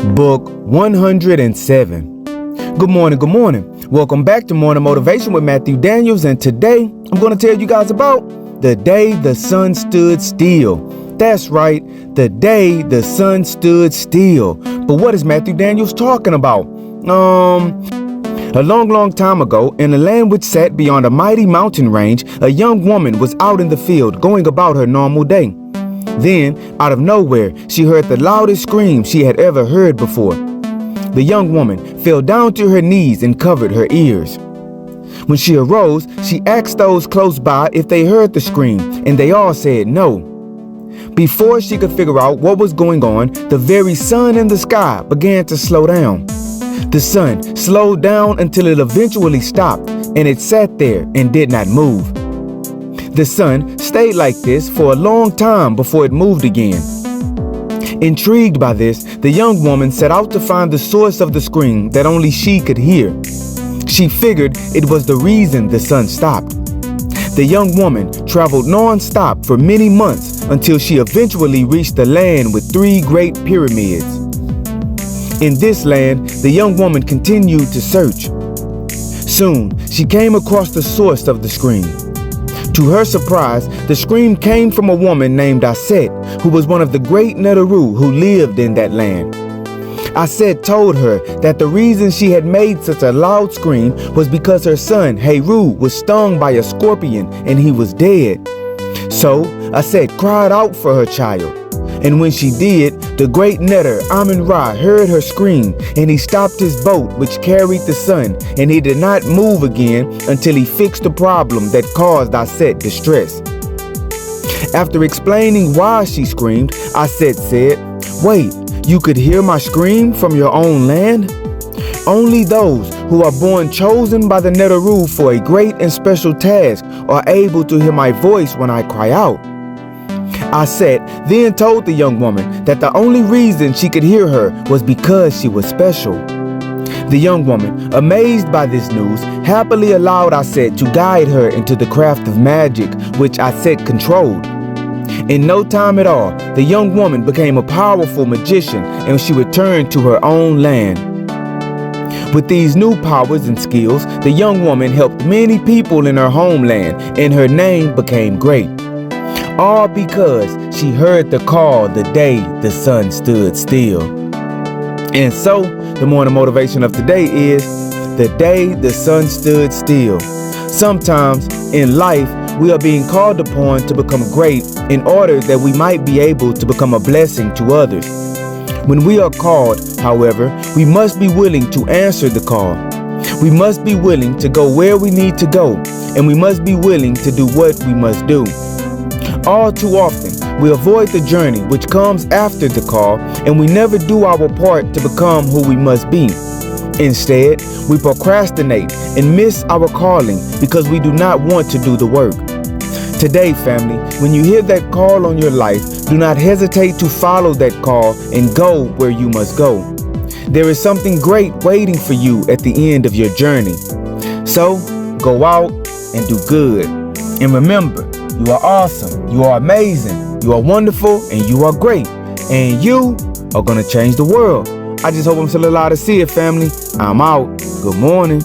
Book 107. Good morning, good morning. Welcome back to Morning Motivation with Matthew Daniels, and today I'm going to tell you guys about the day the sun stood still. That's right, the day the sun stood still. But what is Matthew Daniels talking about? A long time ago, in a land which sat beyond a mighty mountain range, a young woman was out in the field going about her normal day. Then, out of nowhere, she heard the loudest scream she had ever heard before. The young woman fell down to her knees and covered her ears. When she arose, she asked those close by if they heard the scream, and they all said no. Before she could figure out what was going on, the very sun in the sky began to slow down. The sun slowed down until it eventually stopped, and it sat there and did not move. The sun stayed like this for a long time before it moved again. Intrigued by this, the young woman set out to find the source of the scream that only she could hear. She figured it was the reason the sun stopped. The young woman traveled non-stop for many months until she eventually reached the land with 3 great pyramids. In this land, the young woman continued to search. Soon, she came across the source of the scream. To her surprise, the scream came from a woman named Aset, who was one of the great Neteru who lived in that land. Aset told her that the reason she had made such a loud scream was because her son, Heru, was stung by a scorpion and he was dead. So, Aset cried out for her child. And when she did, the great Neter, Amun-Ra, heard her scream, and he stopped his boat which carried the sun, and he did not move again until he fixed the problem that caused Aset distress. After explaining why she screamed, Aset said, "Wait, you could hear my scream from your own land? Only those who are born chosen by the Neteru for a great and special task are able to hear my voice when I cry out." Aset then told the young woman that the only reason she could hear her was because she was special. The young woman, amazed by this news, happily allowed Aset to guide her into the craft of magic, which Aset controlled. In no time at all, the young woman became a powerful magician, and she returned to her own land. With these new powers and skills, the young woman helped many people in her homeland, and her name became great. All because she heard the call the day the sun stood still. And so, the morning motivation of today is the day the sun stood still. Sometimes in life, we are being called upon to become great in order that we might be able to become a blessing to others. When we are called, however, we must be willing to answer the call. We must be willing to go where we need to go, and we must be willing to do what we must do. All too often, we avoid the journey which comes after the call, and we never do our part to become who we must be. Instead, we procrastinate and miss our calling because we do not want to do the work. Today, family, when you hear that call on your life, do not hesitate to follow that call and go where you must go. There is something great waiting for you at the end of your journey. So, go out and do good. And remember, you are awesome, you are amazing, you are wonderful, and you are great. And you are going to change the world. I just hope I'm still alive to see it, family. I'm out. Good morning.